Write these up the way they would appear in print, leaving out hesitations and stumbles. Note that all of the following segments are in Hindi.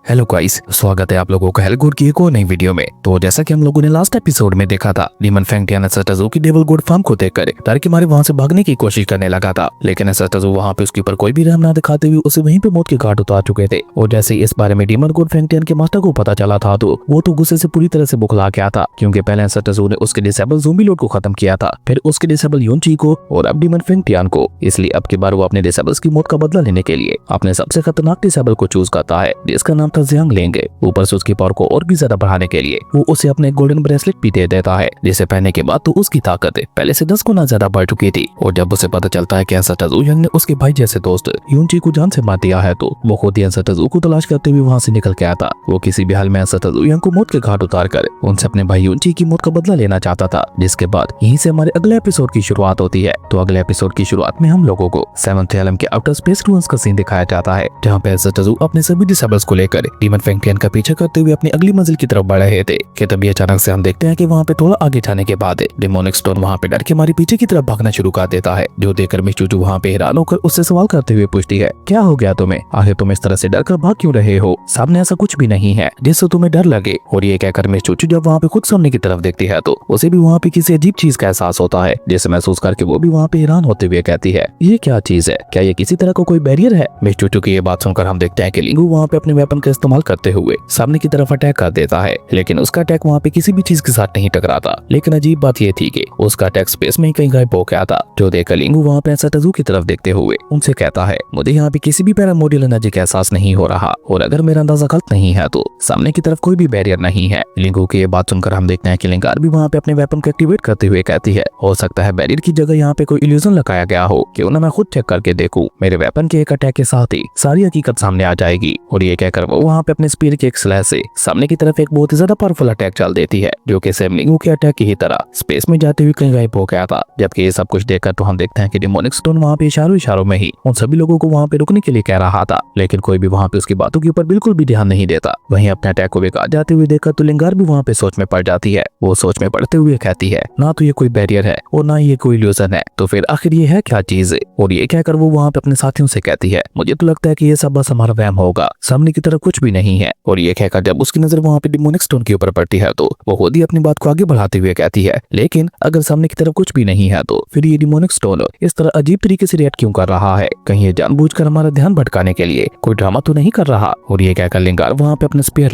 हेलो गाइस, स्वागत है आप लोगों का हेलगुड की एक और नई वीडियो में। तो जैसा कि हम लोगों ने लास्ट एपिसोड में देखा था, डीमन फेंग टियान एसएसटजू की डेविल गुड फार्म को देखकर तारकिमारी वहां से भागने की कोशिश करने लगा था, लेकिन एसएसटजू वहां पे उसके ऊपर कोई भी रहम ना दिखाते हुए उसे वहीं पे मौत के घाट उतार चुके थे। और जैसे इस बारे में डीमन गुड फेंग टियान के मास्टर को पता चला था तो वो तो गुस्से से पूरी तरह से बुखला गया था, क्योंकि पहले एसएसटजू ने उसके डिसेबल ज़ोंबी लॉर्ड को खत्म किया था, फिर उसके डिसेबल यूनची को और अब डीमन फेंग टियान को। इसलिए अब की बार वो अपने डिसेबल्स की मौत का बदला लेने के लिए अपने सबसे खतरनाक डिसेबल को चूज करता है, जिसका नाम था जियांग लेंग। ऊपर से उसकी पावर को और भी ज्यादा बढ़ाने के लिए वो उसे अपने गोल्डन ब्रेसलेट भी दे देता है, जिसे पहनने के बाद तो उसकी ताकत पहले से 10 गुना ज्यादा बढ़ चुकी थी। और जब उसे पता चलता है कि एसएसटजू यंग ने उसके भाई जैसे दोस्त यूनची को जान से मार दिया है, तो वो खुद ही एसएसटजू को तलाश करते हुए वहां से निकल के आता। वो किसी भी हाल में एसएसटजू यंग को मौत के घाट उतार कर उनसे अपने भाई यूनची की मौत का बदला लेना चाहता था। जिसके बाद यहीं से हमारे अगले एपिसोड की शुरुआत होती है। तो अगले एपिसोड की शुरुआत में हम लोगों को 7th एलम के आउटर स्पेस क्रूज का सीन दिखाया जाता है, जहाँ पे एसएसटजू अपने सभी डिसेबल्स को लेकर डीमन फेंग टियान का पीछा करते हुए अपनी अगली मंजिल की तरफ बढ़ रहे थे कि तभी अचानक से हम देखते हैं कि वहाँ पे थोड़ा आगे जाने के बाद डेमोनिक स्टोन वहाँ पे डर के हमारे पीछे की तरफ भागना शुरू कर देता है, जो देखकर मिस चूचू वहाँ पे हैरान होकर उससे सवाल करते हुए पूछती है, क्या हो गया तुम्हें? आखिर तुम इस तरह से डर कर भाग क्यों रहे हो? सामने ऐसा कुछ भी नहीं है जिससे तुम्हें डर लगे। और ये कहकर मिस चूचू जब वहाँ पे खुद सामने की तरफ देखती है तो उसे भी वहाँ पे किसी अजीब चीज का एहसास होता है, जिसे महसूस करके वो भी वहाँ पे हैरान होते हुए कहती है, ये क्या चीज है? क्या ये किसी तरह का कोई बैरियर है? मिस चूचू की ये बात सुनकर हम देखते हैं कि लिंगू वहाँ पे अपने वेपन का इस्तेमाल करते हुए सामने की तरफ अटैक कर देता है, लेकिन उसका अटैक वहाँ पे किसी भी चीज के साथ नहीं टकराता। लेकिन अजीब बात ये थी कि उसका अटैक स्पेस में ही कहीं गायब हो गया था, जो देखकर लिंगू वहाँ पे एसएसटजू की तरफ देखते हुए उनसे कहता है, मुझे यहाँ पे किसी भी पैरामोडियल एनर्जी का एहसास नहीं हो रहा, और अगर मेरा अंदाजा गलत नहीं है तो सामने की तरफ कोई भी बैरियर नहीं है। लिंगू की ये बात सुनकर हम देखते हैं कि लिंगार भी वहाँ पे अपने वेपन को एक्टिवेट करते हुए कहती है, हो सकता है बैरियर की जगह यहाँ पे कोई इल्यूजन लगाया गया हो, क्यों ना मैं खुद चेक करके देखूं। मेरे वेपन के एक अटैक के साथ ही सारी हकीकत सामने आ जाएगी। और ये कहकर वो वहाँ पे अपने स्पीयर के एक स्लैश से सामने की तरफ एक बहुत ही ज्यादा पावरफुल अटैक चल देती है, जो कि सेम लिंगू के अटैक की ही तरह स्पेस में जाते हुए कहीं गायब हो गया था। जबकि ये सब कुछ देखकर तो हम देखते हैं कि डेमोनिक स्टोन वहाँ पे इशारों में ही उन सभी लोगों को वहाँ पे रुकने के लिए कह रहा था, लेकिन कोई भी वहाँ पे उसकी बातों के ऊपर बिल्कुल भी ध्यान नहीं देता। वहीं अपने अटैक को बेकार जाते हुए देखकर तो लिंगार भी वहाँ पे सोच में पड़ जाती है। वो सोच में पड़ते हुए कहती है, ना तो ये कोई बैरियर है और ना ये कोई इल्यूजन है, तो फिर आखिर ये है क्या चीज? और ये कहकर वो वहाँ पे अपने साथियों से कहती है, मुझे तो लगता है कि ये सब बस हमारा वहम होगा, सामने की तरफ कुछ भी नहीं है। और ये कहकर जब उसकी नजर वहाँ पे डेमोनिक स्टोन के ऊपर पड़ती है तो वो खुद ही अपनी बात को आगे बढ़ाते हुए कहती है, लेकिन अगर सामने की तरफ कुछ भी नहीं है तो फिर ये डेमोनिक स्टोन इस तरह अजीब तरीके से रिएक्ट क्यों कर रहा है? कहीं ये जानबूझकर हमारा ध्यान भटकाने के लिए कोई ड्रामा तो नहीं कर रहा? और ये कहकर लिंगार वहाँ पे अपना स्पीयर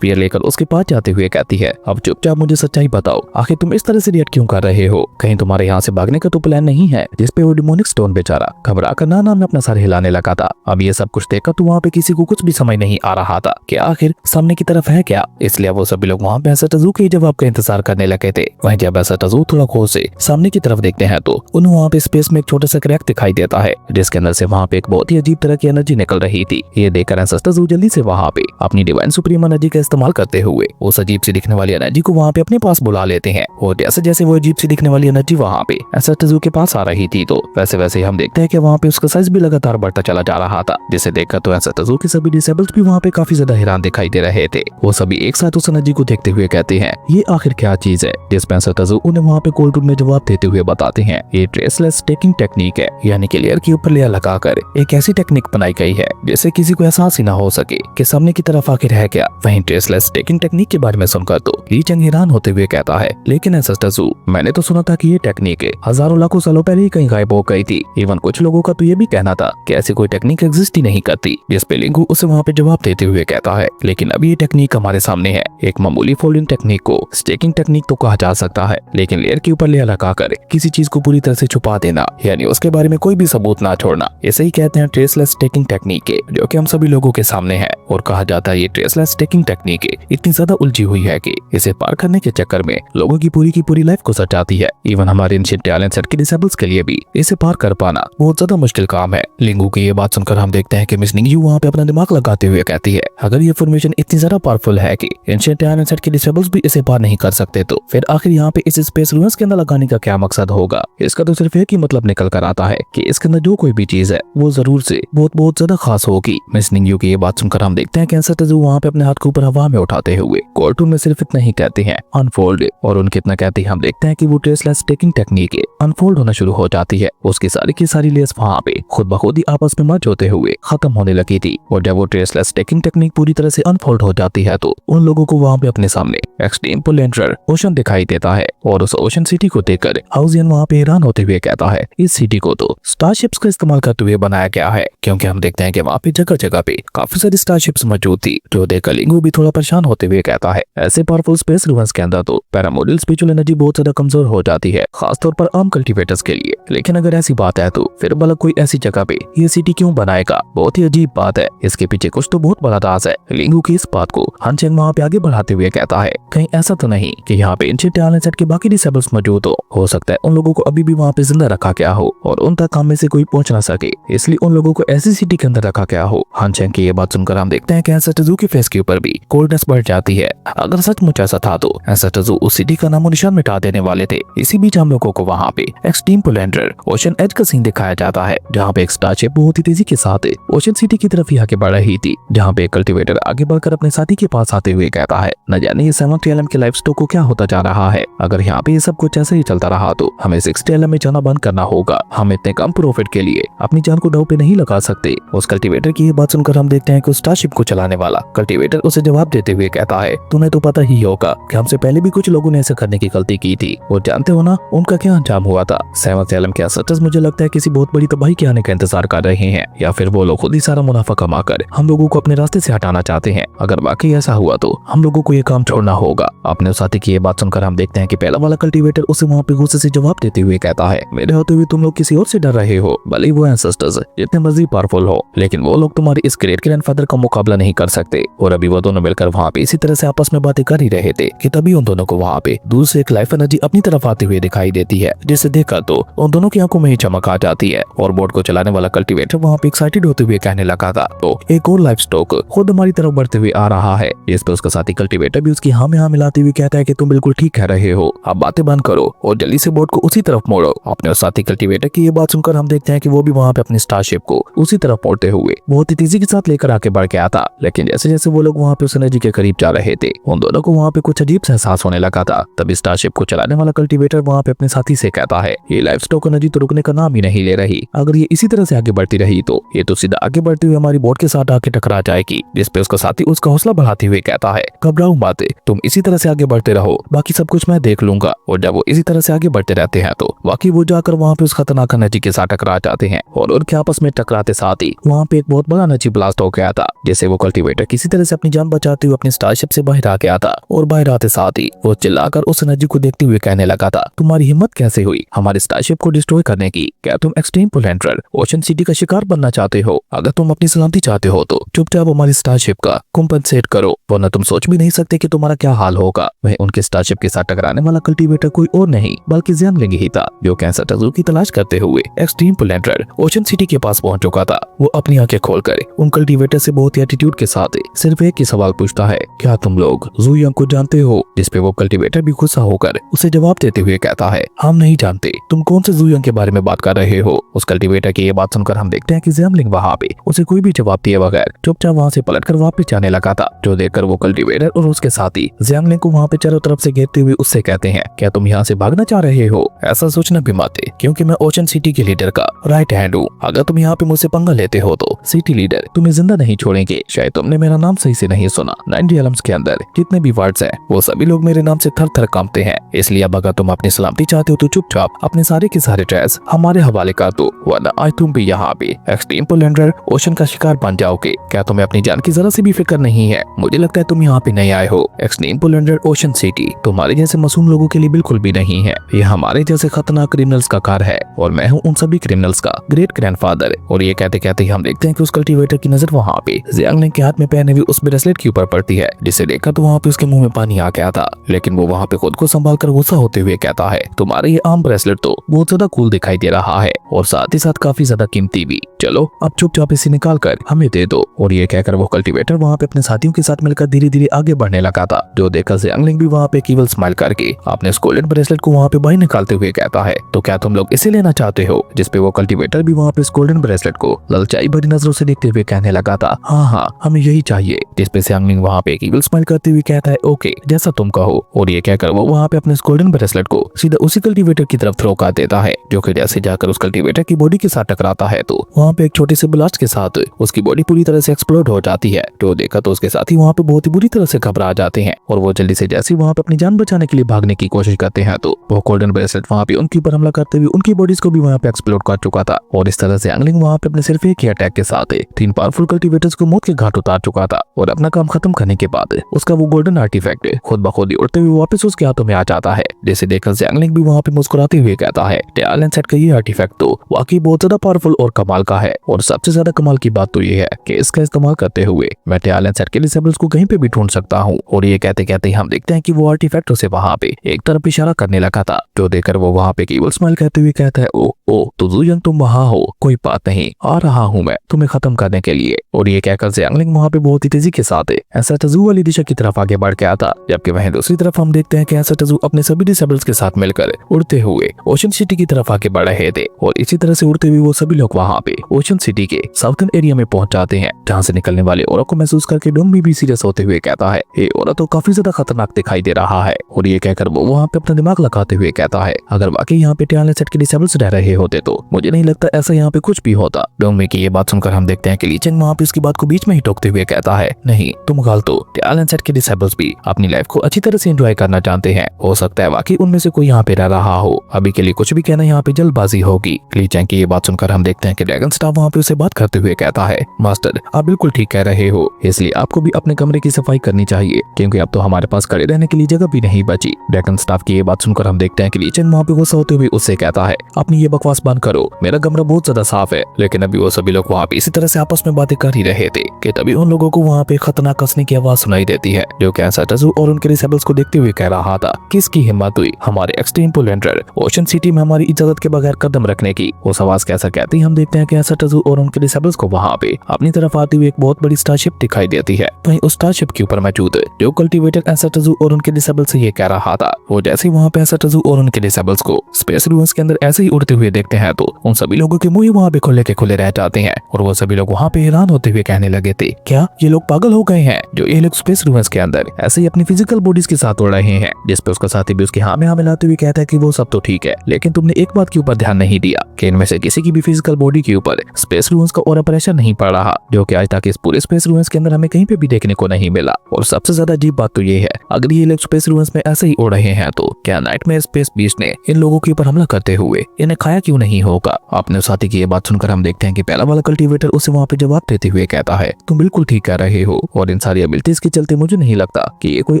लेकर उसके पास जाते हुए कहती है, अब चुपचाप मुझे सच्चाई बताओ, आखिर तुम इस तरह से रिएक्ट क्यों कर रहे हो? कहीं तुम्हारे यहाँ से भागने का तो प्लान नहीं है? जिसपे वो डेमोनिक स्टोन बेचारा घबरा कर ना में अपना सर हिलाने लगा था। अब ये सब कुछ देखकर तो वहाँ पे किसी को कुछ भी समझ नहीं आ रहा था कि आखिर सामने की तरफ है क्या। इसलिए वो सभी लोग वहाँ पे एसएसटजू के जवाब का इंतजार करने लगे थे। वहीं जब एसएसटजू थोड़ा गौर से सामने की तरफ देखते हैं तो उन्हें वहाँ पे स्पेस में एक छोटा सा क्रैक दिखाई देता है, जिसके अंदर से वहाँ पे एक बहुत ही अजीब तरह की एनर्जी निकल रही थी। ये देखकर एसएसटजू जल्दी से वहाँ पे अपनी डिवाइन सुप्रीम एनर्जी का इस्तेमाल करते हुए उस अजीब सी दिखने वाली एनर्जी को वहाँ पे अपने पास बुला लेते हैं। और जैसे जैसे वो अजीब सी दिखने वाली एनर्जी वहाँ पे एसएसटजू के पास आ रही थी, तो वैसे वैसे हम देखते हैं कि वहाँ पे उसका साइज भी लगातार बढ़ता चला जा रहा था, जिसे देखकर तो एसएसटजू के सभी डिसेबल्स भी वहाँ पे काफी ज्यादा हैरान दिखाई दे रहे थे। वो सभी एक साथ उस एनर्जी को देखते हुए कहते हैं, ये आखिर क्या चीज है? जिस पर एसएसटजू उन्हें वहाँ पे कोल्ड रूम में जवाब देते हुए बताते हैं, ये ट्रेसलेस स्टेकिंग टेक्निक है, यानी कि लेयर के ऊपर लेयर लगाकर एक ऐसी टेक्निक बनाई गई है जिससे किसी को एहसास ही ना हो सके कि सामने की तरफ आखिर है क्या। वहीं ट्रेसलेस स्टेकिंग टेक्निक के बारे में सुनकर तो ली चंग हैरान होते हुए कहता है, लेकिन एसएसटजू मैंने तो सुना था कि ये टेक्निक हजारों लाखों सालों पहले ही कहीं गायब हो गई थी। इवन कुछ लोगों का तो ये भी कहना था कि ऐसी कोई टेक्निक एग्जिस्ट ही नहीं करती। जिस पे लिंगू उसे वहाँ पे जवाब देते हुए कहता है, लेकिन अभी ये टेक्निक हमारे सामने है। एक मामूली फोल्डिंग टेक्निक को स्टेकिंग टेक्निक तो कहा जा सकता है, लेकिन लेयर के ऊपर लेयर लगाकर किसी चीज को पूरी तरह से छुपा देना, यानी उसके बारे में कोई भी सबूत ना छोड़ना, इसे ही कहते हैं ट्रेसलेस स्टेकिंग टेक्निक, जो कि हम सभी लोगों के सामने है। और कहा जाता है ये ट्रेसलेस स्टेकिंग टेक्निक इतनी ज्यादा उलझी हुई है कि इसे पार करने के चक्कर में लोगों की पूरी लाइफ को सजाती है। इवन हमारे एंशिएंट टैलेंट सेट के डिसेबल्स के लिए भी इसे पार कर पाना बहुत ज्यादा मुश्किल काम है। लिंगू की ये बात सुनकर हम देखते हैं कि मिस निंगयू वहाँ पे अपना दिमाग लगाते हुए कहती है, अगर ये फॉर्मेशन इतनी ज्यादा पावरफुल है कि एंशिएंट टैलेंट सेट के डिसेबल्स भी इसे पार नहीं कर सकते, तो फिर आखिर यहाँ पे इस स्पेस रूइंस के अंदर लगाने का क्या मकसद होगा? इसका तो सिर्फ एक ही मतलब निकल कर आता है कि इसके अंदर जो कोई भी चीज है वो जरूर से बहुत ज्यादा खास होगी। मिस निंगयू की ये बात सुनकर हम देखते हैं कि एसएसटजू वहाँ पे अपने हाथ को ऊपर हवा में उठाते हुए कार्टून में सिर्फ इतना ही कहते हैं, अनफोल्ड। और उनके इतना कहते ही हम देखते हैं कि वो ट्रेसलेस स्टेकिंग टेक्निक अनफोल्ड होना शुरू हो जाती है। उसकी सारी की सारी लेयर्स वहाँ पे खुद ब खुद ही आपस में मर्ज होते हुए खत्म होने लगी थी। और जब वो ट्रेसलेस अगर स्टेकिंग टेक्निक पूरी तरह से अनफोल्ड हो जाती है तो उन लोगों को वहाँ पे अपने सामने एक्सट्रीम पुलेंडर ओशन दिखाई देता है और उस ओशन सिटी को देखकर हाउजियन वहाँ पे हैरान होते हुए कहता है इस सिटी को तो स्टारशिप्स का इस्तेमाल करते हुए बनाया गया है, क्योंकि हम देखते हैं कि वहाँ पे जगह जगह पे काफी सारी स्टारशिप्स मौजूद थी। जो देखकर लिंगू भी थोड़ा परेशान होते हुए कहता है ऐसे पावरफुल स्पेस रिवर्स के अंदर तो पैरामोडल स्पिरिचुअल एनर्जी बहुत ज्यादा कमजोर हो जाती है, खासतौर पर आम कल्टिवेटर्स के लिए। लेकिन अगर ऐसी बात है तो फिर भला कोई ऐसी जगह पे ये सिटी क्यों बनाएगा? बहुत ही अजीब बात है, इसके पीछे कुछ तो बहुत बड़ा राज है। लिंगू की इस बात को हान चेंग वहाँ पे आगे बढ़ाते हुए कहता है कहीं ऐसा तो नहीं कि यहाँ पे एंशिएंट टैलेंट सेट के बाकी डिसेबल्स मौजूद हो सकता है उन लोगों को अभी भी वहाँ पे जिंदा रखा गया हो और उन तक हम में से कोई पहुंच ना सके, इसलिए उन लोगों को ऐसी सिटी के अंदर रखा गया हो। हान चेंग की ये बात सुनकर हम देखते हैं कि एंसेटजू के फेस के ऊपर भी कोल्डनेस बढ़ जाती है। अगर सचमुच ऐसा था तो एंसेटजू उस सिटी का नामो निशान मिटा देने वाले थे। इसी बीच हम लोगों को वहाँ पे एक्सट्रीम पुलेंडर ओशन एज का सीन दिखाया जाता है, जहाँ पे एक स्टारशिप बहुत ही तेजी के साथ ओशन सिटी की तरफ ही आगे बढ़ रही थी, जहाँ पे कल्टिवेटर आगे बढ़कर अपने साथी के पास आते हुए कहता है न जाने ये 70 एलएम के लाइफ स्टॉक को क्या होता जा रहा है। अगर यहाँ पे ये सब कुछ ऐसे ही चलता रहा तो हमें 60 एलएम में जाना बंद करना होगा। हम इतने कम प्रॉफिट के लिए अपनी जान को दांव पे नहीं लगा सकते। उस कल्टिवेटर की ये बात सुनकर हम देखते हैं कि उस स्टारशिप को चलाने वाला कल्टिवेटर उसे जवाब देते हुए कहता है तुम्हें तो पता ही होगा कि हमसे पहले भी कुछ लोगों ने ऐसा करने की गलती की थी, वो जानते हो ना उनका क्या अंजाम हुआ था। 7 एलएम के एसेट्स मुझे लगता है किसी बहुत बड़ी तबाही के आने का इंतजार कर रहे हैं, या फिर वो लोग खुद ही सारा मुनाफा कमाकर हम लोगों को अपने रास्ते से हटाना चाहते हैं। अगर वाकई ऐसा हुआ तो हम लोगों को ये काम छोड़ना होगा। अपने उस साथी की ये बात सुनकर हम देखते हैं कि पहला वाला कल्टिवेटर उसे वहाँ पे गुस्से से जवाब देते हुए कहता है मेरे होते हुए तुम लोग किसी और से डर रहे हो, भले वो एंसेस्टर्स जितने मर्जी पावरफुल हो, लेकिन वो लोग तुम्हारे इस ग्रेट ग्रैंडफादर का मुकाबला नहीं कर सकते। और अभी वो दोनों मिलकर वहाँ पे इसी तरह से आपस में बातें कर ही रहे थे कि तभी उन दोनों को वहाँ पे दूर से एक लाइफ एनर्जी अपनी तरफ आते हुए दिखाई देती है, जिसे देखकर तो उन दोनों की आंखों में ही चमक आ जाती है। और बोट को चलाने वाला कल्टिवेटर वहाँ पे एक्साइटेड होते हुए कहने लगा था तो एक और लाइफ स्टॉक खुद हमारी तरफ बढ़ते हुए आ रहा है। इस पे उसका साथी कल्टिवेटर भी उसकी हाँ में हाँ मिलाते हुए कहता है कि तुम बिल्कुल ठीक कह रहे हो, अब बातें बंद करो और जल्दी से बोट को उसी तरफ मोड़ो। अपने उस साथी कल्टिवेटर की ये बात सुनकर हम देखते हैं कि वो भी वहाँ पे अपनी स्टारशिप को उसी तरफ मोड़ते हुए बहुत ही तेजी के साथ लेकर आके बढ़ गया था। लेकिन जैसे जैसे वो लोग वहाँ पे उस एनर्जी के करीब जा रहे थे उन दोनों को वहाँ पे कुछ अजीब सा एहसास होने लगा था। तभी स्टारशिप को चलाने वाला कल्टिवेटर वहाँ पे अपने साथी से कहता है ये लाइफ स्टॉक एनर्जी तो रुकने का नाम ही नहीं ले रही, अगर ये इसी तरह से आगे बढ़ती रही तो ये तो सीधा आगे बढ़ते हुए हमारी बोट के साथ आके टकरा जाएगी। जिसपे उसका साथी उसका हौसला बढ़ाते हुए कहता है घबराओ मत, तुम इसी तरह से आगे बढ़ते रहो, बाकी सब कुछ मैं देख लूंगा। और जब वो इसी तरह से आगे बढ़ते रहते हैं तो बाकी वो जाकर वहाँ पे उस खतरनाक एनर्जी के साथ टकरा जाते हैं और उनके आपस में टकराते साथ ही वहाँ पे एक बहुत बड़ा एनर्जी ब्लास्ट हो गया था, जिससे वो कल्टिवेटर किसी तरह से अपनी जान बचाते हुए अपनी स्टारशिप से बाहर आ गया था। और बाहर आते साथ ही वो चिल्लाकर उस एनर्जी को देखते हुए कहने लगा था तुम्हारी हिम्मत कैसे हुई हमारी स्टारशिप को डिस्ट्रॉय करने की? क्या तुम एक्सट्रीम पुलेंडर ओशन सिटी का शिकार बनना चाहते हो? अगर तुम अपनी सलामती चाहते हो तो चुपचाप हमारी स्टारशिप का कंपनसेट करो, वरना तुम सोच भी नहीं सकते कि तुम्हारा क्या हाल होगा। वह उनके स्टारशिप के साथ टकराने वाला कल्टिवेटर कोई और नहीं बल्कि ज़ियांगलिंग ही था, जो कैंसर टजू की तलाश करते हुए एक्सट्रीम पुलेंडर ओशन सिटी के पास पहुंच चुका था। वो अपनी आंखें खोलकर उन कल्टिवेटर से बहुत ही एटीट्यूड के साथ सिर्फ एक ही सवाल पूछता है क्या तुम लोग जू यांग को जानते हो? जिसपे वो कल्टिवेटर भी गुस्सा होकर उसे जवाब देते हुए कहता है हम नहीं जानते, तुम कौन से जू यांग के बारे में बात कर रहे हो? उस कल्टिवेटर की ये बात सुनकर हम देखते हैं कि ज़ियांगलिंग वहाँ पे उसे कोई भी जवाब दिए बगैर चुपचाप वहाँ से पलटकर वापस जाने लगा था। जो देखकर वो कल्टिवेटर और उसके साथी ज़ियांगलिंग को वहाँ पे चारों तरफ से घेरते हुए उससे कहते हैं क्या तुम यहाँ से भागना चाह रहे हो? ऐसा सोचना भी मत, क्योंकि मैं ओशन सिटी के लीडर का राइट हैंड हूँ। अगर तुम यहाँ पे मुझसे पंगा लेते हो तो सिटी लीडर तुम्हें जिंदा नहीं छोड़ेंगे। शायद तुमने मेरा नाम सही से नहीं सुना, 90 एलम्स के अंदर जितने भी वर्ड्स हैं वो सभी लोग मेरे नाम से थर थर कांपते हैं। इसलिए अब अगर तुम अपनी सलामती चाहते हो तो चुपचाप अपने सारे के सारे ट्रेस हमारे हवाले कर दो, वरना आज तुम भी यहाँ पे एक्सट्रीम पुलेंडर ओशन का शिकार बन जाओगे। क्या तुम्हें अपनी जान की जरा सी भी फिक्र नहीं है? मुझे लगता है तुम यहाँ पे नहीं आए हो। एक्सट्रीम पुलेंडर ओशन सिटी तुम्हारे जैसे मासूम लोगों के लिए बिल्कुल भी नहीं है, ये हमारे जैसे खतरनाक क्रिमिनल्स का घर है और मैं हूँ उन सभी क्रिमिनल्स का ग्रेट ग्रैंडफादर। और ये कहते कहते हम देखते हैं कि उस कल्टिवेटर की नजर वहाँ पे ज़ियांगलिंग के हाथ में पहने हुए उस ब्रेसलेट के ऊपर पड़ती है, जिसे देखकर तो वहाँ पे उसके मुंह में पानी आ गया था। लेकिन वो वहाँ पे खुद को संभाल कर गुस्सा होते हुए कहता है तुम्हारा ये आम ब्रेसलेट तो बहुत ज्यादा कूल दिखाई दे रहा है और साथ ही साथ काफी ज्यादा कीमती भी, चलो अब चुपचाप इसे निकाल कर हमें दे दो। और ये कहकर वो कल्टिवेटर वहाँ पे अपने साथियों के साथ मिलकर धीरे धीरे आगे बढ़ने लगा था। जो देखकर ज़ियांगलिंग भी वहाँ पे केवल स्माइल करके अपने गोल्डन ब्रेसलेट को वहाँ पे बाहर निकालते हुए कहता है तो क्या तुम लोग इसे लेना चाहते हो? जिसपे वो कल्टिवेटर भी वहाँ पे गोल्डन ब्रेसलेट को ललचाई भरी नजरों से देखते हुए कहने लगा था हाँ हमें यही चाहिए। जिसपे ज़ियांगलिंग वहाँ पे केवल स्माइल करते हुए कहता है ओके जैसा तुम कहो। और ये कहकर वो वहाँ पे अपने गोल्डन ब्रेसलेट को सीधा उसी कल्टिवेटर की तरफ थ्रो कर देता है, जो कि जैसे जाकर उस कल्टिवेटर की बॉडी के साथ टकराता है तो वहाँ पे एक छोटे से ब्लास्ट के साथ उसकी बॉडी पूरी तरह से से एक्सप्लोड हो जाती है। तो देखा तो उसके साथ ही वहाँ पे बहुत ही बुरी तरह से घबरा जाते हैं और वो जल्दी से जैसे वहाँ पे अपनी जान बचाने के लिए भागने की कोशिश करते हैं तो वो गोल्डन ब्रेसलेट वहाँ पे उनके ऊपर हमला करते हुए उनकी बॉडीज को भी वहाँ पे एक्सप्लोड कर चुका था। और इस तरह से एंगलिंग वहाँ पे अपने सिर्फ एक ही अटैक के साथ 3 पावरफुल कल्टीवेटर्स को मौत के घाट उतार चुका था। और अपना काम खत्म करने के बाद उसका वो गोल्डन आर्टिफैक्ट खुद ब खुद ही उड़ते हुए वापस उसके हाथों में आ जाता है। जिसे देखकर एंगलिंग भी वहाँ पे मुस्कुराते हुए कहता है टैलेंट सेट का ये आर्टिफैक्ट तो वाकई बहुत ज्यादा पावरफुल और कमाल का है। और सबसे ज्यादा कमाल की बात तो ये है कि इसका इस्तेमाल करते हुए मैं टैलेंट सेट के डिसेबल्स को कहीं पे भी ढूंढ सकता हूँ। और ये कहते कहते हम देखते हैं कि वो आर्टिफैक्ट उसे वहाँ पे एक तरफ इशारा करने लगा था। जो देखकर वो वहाँ पे केवल स्माइल करते हुए कहता है ओ तो जुयन तुम वहाँ हो, कोई बात नहीं, आ रहा हूँ मैं तुम्हें खत्म करने के लिए। और ये कहकर ज़ियांगलिंग वहाँ पे बहुत ही तेजी के साथ ऐसा टजू वाली दिशा की तरफ आगे बढ़ के आता। जबकि वहीं दूसरी तरफ हम देखते हैं कि ऐसा टजू अपने सभी डिसेबल्स के साथ मिलकर उड़ते हुए ओशन सिटी की तरफ आगे बढ़ रहे थे। और इसी तरह से उड़ते हुए वो सभी लोग वहाँ पे ओशन सिटी के साउथर्न एरिया में पहुंच जाते हैं, जहाँ से निकलने वाले ओरा को महसूस करके डोंग भी सीरियस होते हुए कहता है ये ओरा तो काफी ज्यादा खतरनाक दिखाई दे रहा है। और ये कहकर वो वहाँ पे अपना दिमाग लगाते हुए कहता है अगर वाकई यहाँ पे टैलेंट सेट के डिसेबल्स रह रहे होते तो मुझे नहीं लगता ऐसा यहाँ पे कुछ भी होता। डोंग की ये बात सुनकर हम देखते हैं कि ली चेंग वहाँ पे उसकी बात को बीच में ही टोकते हुए कहता है नहीं तुम गलत हो, टैलेंट सेट के डिसेबल्स भी अपनी लाइफ को अच्छी तरह से एंजॉय करना जानते हैं, हो सकता है वाकई उनमें से कोई यहाँ पे रह रहा हो, अभी के लिए कुछ भी कहना यहाँ पे जल्दबाजी होगी। ली चेंग की ये बात सुनकर हम देखते हैं कि ड्रैगन स्टाफ वहाँ पे उसे बात करते हुए कहता है मास्टर आप बिल्कुल ठीक कह रहे हो, इसलिए आपको भी अपने कमरे की सफाई करनी चाहिए क्योंकि अब तो हमारे पास खड़े रहने के लिए जगह भी नहीं बची। ड्रैगन स्टाफ की ये बात सुनकर हम देखते हैं कि ली चेंग वहाँ पे गुस्सा होते हुए उससे कहता है अपनी ये बकवास बंद करो, मेरा कमरा बहुत ज्यादा साफ है। लेकिन अभी वो सभी लोग वहाँ पे इसी तरह से आपस में बातें कर ही रहे थे कि तभी उन लोगों को वहाँ पे खतरनाक कसने की आवाज सुनाई देती है, जो कैंसर टजू और उनके डिसेबल्स को देखते हुए कह रहा था किसकी हिम्मत हुई हमारे एक्सट्रीम पुलेंडर ओशन सिटी में हमारी इजाजत के बगैर कदम रखने की। उस आवाज कैसा कहती हम देखते हैं कि कैंसर टजू और उनके डिसेबल्स को वहाँ पे अपनी तरफ आती हुई एक बहुत बड़ी स्टारशिप दिखाई देती है। वहीं उस स्टारशिप के ऊपर मौजूद जो कल्टीवेटर कैंसर टजू और उनके डिसेबल्स से ये कह रहा था, वो जैसे ही वहाँ पे कैंसर टजू और उनके डिसेबल्स को स्पेस रूम्स के अंदर ऐसे ही उड़ते हुए देखते हैं तो उन सभी लोगों के मुंह वहाँ पे खुले के खुले रह जाते हैं। और वो सभी लोग वहाँ पे हैरान होते हुए कहने लगे थे क्या ये लोग पागल हो गए हैं जो ये लोग स्पेस रूम्स के अंदर ऐसे ही अपनी फिजिकल बॉडीज के साथ उड़ रहे हैं। जिसपे उसका साथी भी उसके हाँ में हाँ मिलाते हुए कहता है कि वो सब तो ठीक है लेकिन तुमने एक बात के ऊपर ध्यान नहीं दिया कि इनमें से किसी की भी फिजिकल बॉडी के ऊपर स्पेस रूम्स का और प्रेशर नहीं पड़ रहा, जो कि आज तक इस पूरे स्पेस रूम्स के अंदर हमें कहीं पे भी देखने को नहीं मिला। और सबसे ज्यादा अजीब बात तो ये है अगर ये लोग स्पेस रूम्स में ऐसे ही उड़ रहे हैं तो क्या नाइटमेयर स्पेस बीस्ट ने इन लोगों के ऊपर हमला करते हुए इन्हें खाया क्यों नहीं होगा। अपने साथी की ये बात सुनकर हम देखते हैं कि पहला वाला कल्टीवेटर उसे वहाँ पे जवाब देते हुए कहता है तुम बिल्कुल ठीक कह रहे हो और इन सारी एबिलिटीज के चलते मुझे नहीं लगता कि ये कोई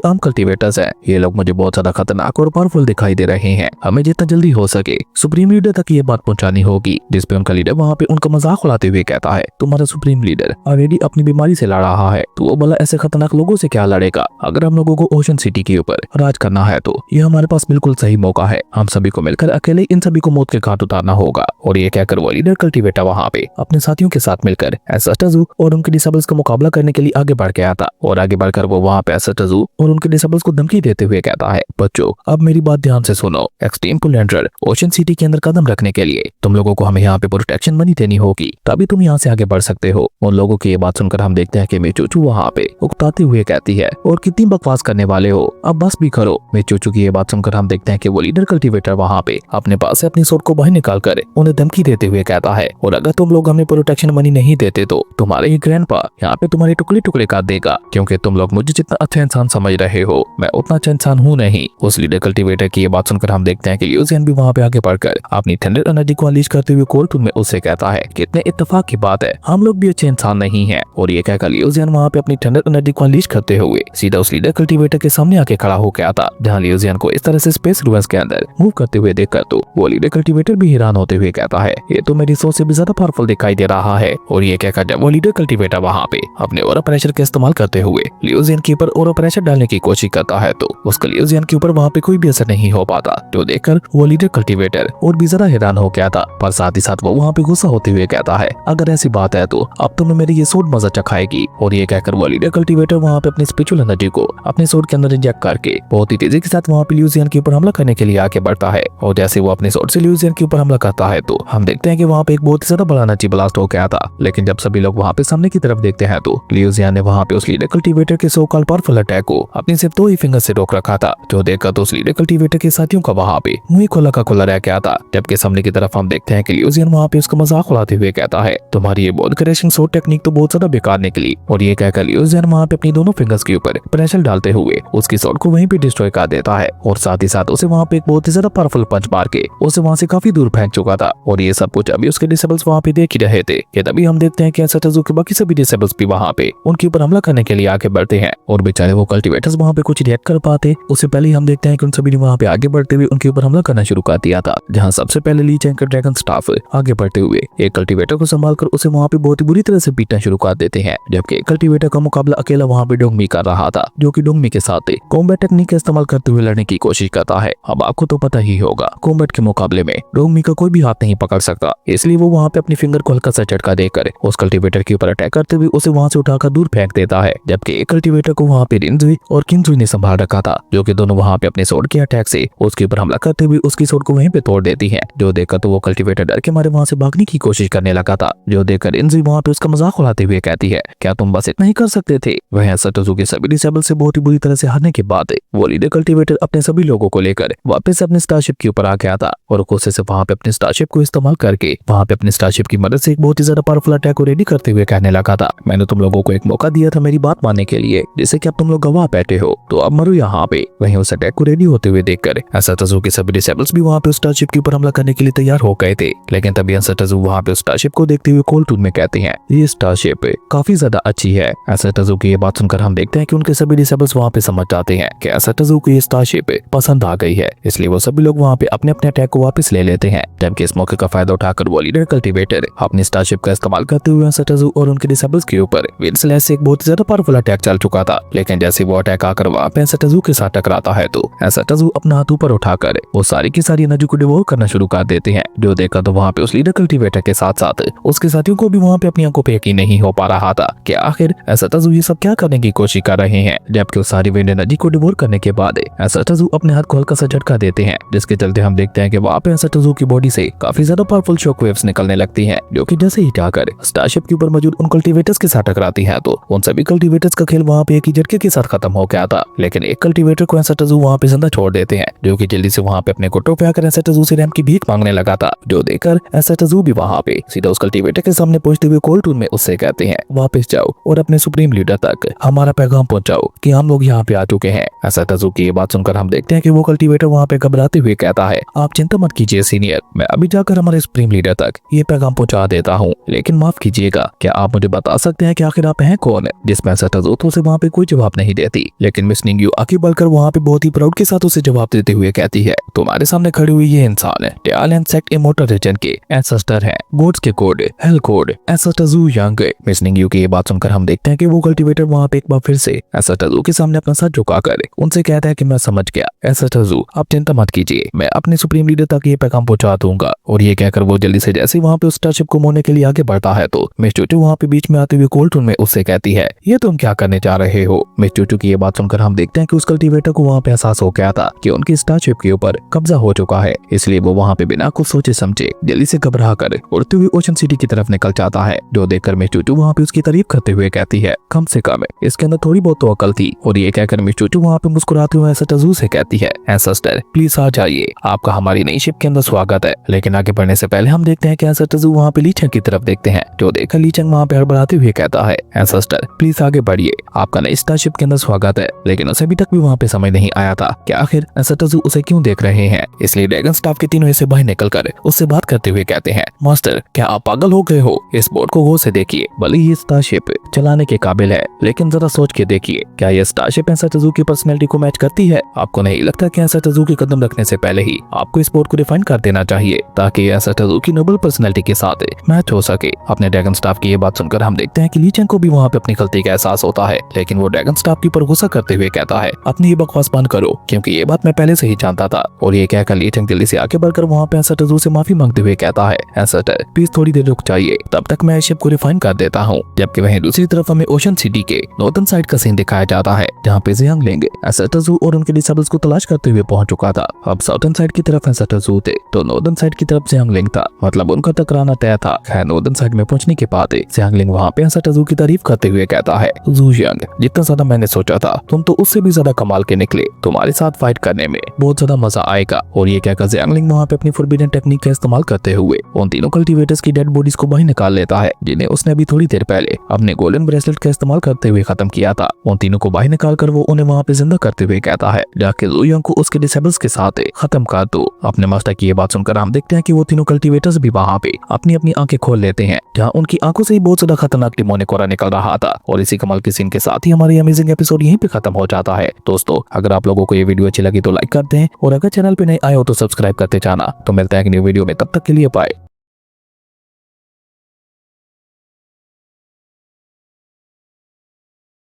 आम कल्टीवेटर्स है, ये लोग मुझे बहुत ज्यादा खतरनाक और पावरफुल दिखाई दे रहे हैं। हमें जितना जल्दी हो सके सुप्रीम लीडर तक ये बात पहुंचानी होगी। जिसपे उनका लीडर वहाँ पे उनका मजाक उड़ाते हुए कहता है तुम्हारा सुप्रीम लीडर ऑलरेडी अपनी बीमारी से लड़ रहा है तो वो भला ऐसे खतरनाक लोगों से क्या लड़ेगा। अगर हम लोगों को ओशन सिटी के ऊपर राज करना है तो ये हमारे पास बिल्कुल सही मौका है, हम सभी को मिलकर अकेले इन सभी को मौत के घाट उतारना होगा। और ये कहकर वो लीडर कल्टीवेटर वहाँ पे अपने साथियों के साथ मिलकर एसटजू और उनके डिसेबल्स का मुकाबला करने के लिए आगे बढ़ गया था। और आगे बढ़कर वो वहाँ पे एसटजू और उनके डिसेबल्स को धमकी देते हुए कहता है बच्चों अब मेरी बात ध्यान से सुनो, एक्सट्रीम पुलेंडर ओशन सिटी के अंदर कदम रखने के लिए तुम लोगों को हमें यहाँ पे प्रोटेक्शन मनी देनी होगी, तभी तुम यहाँ से आगे बढ़ सकते हो। उन लोगों की ये बात सुनकर हम देखते हैं कि मेचूचू वहाँ पे उकताते हुए कहती है और कितनी बकवास करने वाले हो, अब बस भी करो। मेचूचू की ये बात सुनकर हम देखते हैं कि वो लीडर कल्टीवेटर वहाँ पे अपने पास से अपनी सोट को बाहर निकाल कर उन्हें धमकी देते हुए कहता है और अगर तुम लोग हमें प्रोटेक्शन मनी नहीं देते तो तुम्हारे ये ग्रैंडपा यहाँ पे तुम्हारे टुकड़े टुकड़े कर देगा, क्योंकि तुम लोग मुझे जितना अच्छा इंसान समझ रहे हो मैं उतना अच्छा इंसान हूँ नहीं। उस लीडर कल्टीवेटर की ये बात सुनकर हम देखते हैं कि लियू जियान भी वहाँ पे आगे बढ़कर अपनी थंडर एनर्जी को अनलीश करते हुए कोल्टून में उससे कहता है कितने इत्तेफाक की बात है, हम लोग भी अच्छे इंसान नहीं है। और ये कहकर लियू जियान वहाँ पे अपनी थंडर एनर्जी को अनलीश करते हुए सीधा उस लीडर कल्टीवेटर के सामने आके खड़ा हो गया था, जहाँ लियू जियान को इस तरह से स्पेस रूम्स के अंदर मूव करते हुए देखकर तो वो लीडर कल्टीवेटर भी हैरान होते हुए कहता है ये तो मेरी सोच से भी ज्यादा पावरफुल दिखाई दे रहा है। और ये कहकर जब वो लीडर कल्टीवेटर वहाँ पे अपने ओरा प्रेशर का इस्तेमाल करते हुए लियू जियान के ऊपर ओरा प्रेशर डालने की कोशिश करता है तो उसका लियू जियान के ऊपर वहाँ पे कोई भी असर नहीं हो पाता, जो देखकर वो लीडर कल्टीवेटर और भी ज्यादा हैरान हो गया था। पर साथ ही साथ वो वहाँ पे गुस्सा होते हुए कहता है अगर ऐसी बात है तो अब तुम्हें मेरी ये सूट मजा चखाएगी। और ये कहकर वो लीडर कल्टीवेटर वहाँ पे अपनी स्पिरिचुअल एनर्जी को अपने सूट के अंदर इंजेक्ट करके बहुत ही तेजी के साथ वहाँ पे लियू जियान के ऊपर हमला करने के लिए आगे बढ़ता है। और जैसे वो अपने सूट से लियू जियान के ऊपर हमला करता है तो हम देखते हैं कि वहाँ पे एक बहुत ही ज्यादा बड़ा एनर्जी ब्लास्ट हो गया था। लेकिन जब सभी लोग वहाँ पे सामने की तरफ देखते हैं तो लियू जियान ने वहाँ पे उस लीडर कल्टीवेटर के सो कॉल्ड पावरफुल अटैक को अपनी सिर्फ 2 ही फिंगर से रोक रखा था, जो देखकर तो उस लीडर कल्टीवेटर के साथियों का वहाँ पे मुंह खुला का खुला रह गया था। जबकि सामने की तरफ हम देखते हैं कि लियू जियान वहाँ पे उसका मजाक उड़ाते हुए कहता है तुम्हारी ये body crashing shot technique technique तो बहुत ज्यादा बेकार निकली। और ये कहकर लियो जैन वहाँ पे अपनी दोनों फिंगर्स के ऊपर प्रेशर डालते हुए उसकी स्वॉर्ड को वहीं पे डिस्ट्रॉय कर देता है और साथ ही साथ उसे वहाँ पे एक बहुत ही ज्यादा पावरफुल पंच मार के उसे वहाँ से काफी दूर फेंक चुका था। और ये सब कुछ अभी उसके डिसेबल्स वहाँ पे देख ही रहे थे कि तभी हम देखते हैं कि एसाटोज़ु के बाकी सभी डिसेबल्स भी वहाँ पे उनके ऊपर हमला करने के लिए आगे बढ़ते हैं और बेचारे वो कल्टीवेटर्स वहाँ पे कुछ रिएक्ट कर पाते। उससे पहले हम देखते हैं कि उन सभी ने वहाँ पे आगे बढ़ते हुए उनके ऊपर हमला करना शुरू कर दिया था, जहाँ सबसे पहले ली चैंग का ड्रैगन स्टाफ आगे बढ़ते हुए एक कल्टीवेटर को संभालकर उसे वहाँ पे बहुत ही बुरी तरह से पीटना शुरू कर देते हैं, जबकि एक कल्टीवेटर का मुकाबला अकेला वहाँ पे डोंगमी कर रहा था, जो कि डोंगमी के साथ कॉम्बैट टेक्निक का इस्तेमाल करते हुए लड़ने की कोशिश करता है। अब आपको तो पता ही होगा कॉम्बैट के मुकाबले में डोंगमी का कोई भी हाथ नहीं पकड़ सकता, इसलिए वो वहाँ पे अपनी फिंगर को हल्का सा झटका देकर उस कल्टीवेटर के ऊपर अटैक करते हुए उसे वहाँ से उठाकर दूर फेंक देता है, जबकि एक कल्टीवेटर को वहाँ पे रिनजुई और किनजुई ने संभाल रखा था, जो कि दोनों वहाँ पे अपने स्वॉर्ड के अटैक से उसके ऊपर हमला करते हुए उसकी स्वॉर्ड को वहीं पे तोड़ देती है। जो देखकर तो वो कल्टीवेटर डर के मारे वहाँ से भागने की कोशिश करने लगा था, जो देखकर रिनजुई वहाँ पे उसका मजाक उड़ाते हुए कहती है, क्या तुम बस इतना ही कर सकते थे। वह एसाटोज़ु के सभी डिसेबल से बहुत ही बुरी तरह से हारने के बाद वो लीडर कल्टीवेटर अपने सभी लोगों को लेकर वापस अपने स्टारशिप के ऊपर आ गया था और गुस्से से वहाँ पे अपने स्टारशिप को इस्तेमाल करके वहाँ पे अपने स्टारशिप की मदद से एक बहुत ही ज्यादा पावरफुल अटैक को रेडी करते हुए कहने लगा था, मैंने तुम लोगों को एक मौका दिया था मेरी बात मानने के लिए, जिससे कि अब तुम लोग गवाह बैठे हो, तो अब मरो यहाँ पे। वहीं उस अटैक को रेडी होते हुए देखकर एसाटोज़ु के सभी डिसेबल्स भी वहाँ पे उस स्टारशिप के ऊपर हमला करने के लिए तैयार हो गए थे, लेकिन तभी एसाटोज़ु वहाँ पे उस स्टारशिप को देखते हुए कोल्ड टून में कहते हैं, ये स्टारशिप काफी ज्यादा अच्छी है। एसाटोज़ु की ये बात सुनकर हम देखते हैं कि उनके सभी डिसेबल्स वहाँ पे समझ जाते हैं कि एसाटोज़ु को ये स्टारशिप पसंद आ गई है, इसलिए वो सभी लोग वहाँ पे अपने अपने अटैक को वापस ले लेते हैं। जबकि इस मौके का फायदा उठाकर वो लीडर कल्टीवेटर अपनी स्टारशिप का इस्तेमाल करते हुए एसाटोज़ु और उनके डिसेबल्स के ऊपर विंड स्लैश से एक बहुत ही ज्यादा पावरफुल अटैक चल चुका था, लेकिन जैसे वो अटैक आकर वहाँ पे एसाटोज़ु के साथ टकराता है तो एसाटोज़ु अपना हाथ ऊपर उठाकर वो सारी की सारी एनर्जी को डिवोल्व करना शुरू कर देते हैं। जो देखा तो वहाँ पे उस लीडर कल्टीवेटर के साथ साथ उसके साथियों को भी वहाँ पे अपनी आंखों पे यकीन नहीं हो पा रहा था कि आखिर एसाटोज़ु ये सब क्या करने की कोशिश कर रहे हैं। जबकि उस सारी विंड एनर्जी को डिवोल्व करने के बाद एसाटोज़ु अपने हाथ को हल्का सा झटका देते हैं, जिसके चलते हम देखते हैं कि वहाँ पे एसाटोज़ु की बॉडी से काफी ज्यादा पावरफुल शॉक वेव्स निकलने लगती हैं, जो कि जैसे ही जाकर स्टारशिप के ऊपर मौजूद उन कल्टीवेटर्स के साथ टकराती हैं तो उन सभी कल्टीवेटर्स का खेल वहाँ पे एक ही झटके के साथ खत्म हो गया था। लेकिन एक कल्टीवेटर को एसाटोज़ु वहाँ पे जिंदा छोड़ देते हैं, जो कि जल्दी से वहाँ पे अपने घुटनों पे आकर एसाटोज़ु से रैंप की भीख मांगने लगा था। जो देखकर एसाटोज़ु भी वहाँ पे सीधा उस कल्टीवेटर के सामने पहुंचते हुए कोल्ड टून में उससे कहते हैं, वापस जाओ और अपने सुप्रीम लीडर तक हमारा पैगाम पहुंचाओ कि हम लोग यहाँ पे आ चुके हैं। एसाटोज़ु की ये बात सुनकर हम देखते हैं कि वो कल्टीवेटर वहाँ पे घबराते हुए कहता है, आप चिंता मत कीजिए सीनियर, मैं अभी जाकर हमारे सुप्रीम लीडर तक ये पैगाम पहुंचा देता हूँ, लेकिन माफ कीजिएगा, क्या आप मुझे बता सकते हैं कि आखिर आप हैं कौन। जिसमें एसाटोज़ु से वहाँ पे कोई जवाब नहीं देती, लेकिन मिस निंग्यू आगे बढ़कर वहाँ पे बहुत ही प्राउड के साथ उसे जवाब देते हुए कहती है, तुम्हारे सामने खड़ी हुई ये इंसान टियाल एंड सेक्ट इमोर्टल रीजन के एंसेस्टर हैं, गोड्स के कोड हेल कोड एसाटोज़ु यंग। मिस निंग्यू की ये बात सुनकर हम देखते हैं कि वो कल्टीवेटर वहाँ पे एक बार फिर से एसाटोज़ु के सामने अपना सर झुकाकर उनसे कहता है कि मैं समझ गया एसाटोज़ु, आप चिंता मत कीजिए, मैं अपने सुप्रीम लीडर तक ये पैगाम पहुंचा दूंगा। और ये कहकर वो जल्दी से जैसे वहाँ पे उस स्टारशिप को मोड़ने के लिए आगे बढ़ता है तो मिस चूचू वहाँ पे बीच में आते हुए कोल्ड टून में उससे कहती है, ये तुम क्या करने जा रहे हो। मिस चूचू की ये बात सुनकर हम देखते हैं कि उस कल्टीवेटर को वहाँ पे एहसास हो गया था कि उनकी स्टारशिप के ऊपर कब्जा हो चुका है, इसलिए वो वहाँ पे बिना कुछ सोचे समझे जल्दी से घबरा कर उड़ते हुए ओशन सिटी की तरफ निकल जाता है। जो देखकर मिस चूचू वहाँ पे उसकी तारीफ करते हुए कहती है, कम से कम इसके अंदर थोड़ी बहुत तो अकल थी। और ये कहकर मिस चूचू वहाँ पे मुस्कुराते हुए एसाटोज़ु से कहती है, एंसेस्टर प्लीज आ जाइए, आपका हमारी नई शिप के अंदर स्वागत है। लेकिन आगे बढ़ने से पहले हम देखते हैं कि एसाटोज़ु वहाँ पे ली चंग की तरफ देखते हैं। जो देखकर ली चंग वहाँ पे हड़बड़ाते हुए कहता है, एंसेस्टर प्लीज आगे बढ़िए, आपका नई स्टारशिप के अंदर स्वागत है। लेकिन उसे अभी तक भी वहाँ पे समझ नहीं आया था कि आखिर एसाटोज़ु उसे क्यों देख रहे हैं, इसलिए ड्रैगन स्टाफ के तीनों हिस्से बाहर निकलकर उससे बात करते हुए कहते हैं, मास्टर क्या आप पागल हो गए हो, इस बोर्ड को गौर से देखिए, भले ही ये स्टारशिप चलाने के काबिल है, लेकिन जरा सोच के देखिए, क्या ये स्टारशिप एसाटोज़ु की पर्सनैलिटी को मैच करती है। आपको नहीं लगता कि एसाटोज़ु के कदम रखने से पहले ही आपको इस बोर्ड को डिफाइन कर देना चाहिए, ताकि एसाटोज़ु की नोबल पर्सनैलिटी के साथ मैच हो सके। अपने ड्रैगन स्टाफ की ये बात सुनकर हम देखते हैं कि ली चंग को भी वहाँ पे अपनी गलती का एहसास होता है, लेकिन वो ड्रैगन स्टाफ के ऊपर गुस्सा करते हुए कहता है, अपनी ये बकवास बंद करो, क्योंकि ये बात मैं पहले से ही जानता था। और ये कहकर ली चंग जल्दी से आगे बढ़कर वहाँ पे एसाटोज़ु से माफी मांगते हुए कहता है, एसाटर प्लीज थोड़ी देर रुक जाइए, तब तक मैं शिप को रिफाइन कर देता हूँ। जबकि वहीं दूसरी तरफ हमें ओशन सिटी के नॉर्दर्न साइड का सीन दिखाया जाता है, जहाँ पे ज़ियांगलिंग एसाटोज़ु और उनके डिसेबल्स को तलाश करते हुए पहुंच चुका था। अब साउथर्न साइड की तरफ एसाटोज़ु थे तो नॉर्दर्न साइड की तरफ ज़ियांगलिंग था, मतलब उनका टकराना तय था। खैर नॉर्दर्न साइड में पहुंचने के बाद ज़ियांगलिंग वहाँ पे एसाटोज़ु की तारीफ करते हुए कहता है, ज़ुयांग जितना ज्यादा मैंने सोचा था तुम तो उससे भी ज्यादा कमाल के निकले, तुम्हारे साथ फाइट करने में बहुत ज्यादा मजा आएगा। और ये कहकर ज़ियांगलिंग वहाँ पे अपनी फॉरबिडन टेक्निक का इस्तेमाल करते हुए उन तीनों कल्टीवेटर्स की डेड बॉडीज को बाहर निकाल लेता है, जिन्हें उस उसने अभी थोड़ी देर पहले अपने गोल्डन ब्रेसलेट का इस्तेमाल करते हुए खत्म किया था। उन तीनों को बाहर निकाल कर वो उन्हें वहाँ पे जिंदा करते हुए कहता है, जाके लुयांग को उसके डिसेबल्स के साथ खत्म कर दो। अपने मास्टर की ये बात सुनकर हम देखते हैं कि वो तीनों कल्टीवेटर्स भी वहाँ पे अपनी अपनी आंखें खोल लेते हैं, जहाँ उनकी आंखों से ही बहुत ज्यादा खतरनाक डिमोनिकोरा निकल रहा था। और इसी कमाल के सीन के साथ ही हमारी अमेजिंग एपिसोड यहीं पे खत्म हो जाता है। दोस्तों, अगर आप लोगों को ये वीडियो अच्छी लगी तो लाइक कर दें और अगर चैनल पे नए आए हो तो सब्सक्राइब करते जाना। तो मिलते हैं एक न्यू वीडियो में, तब तक के लिए बाय।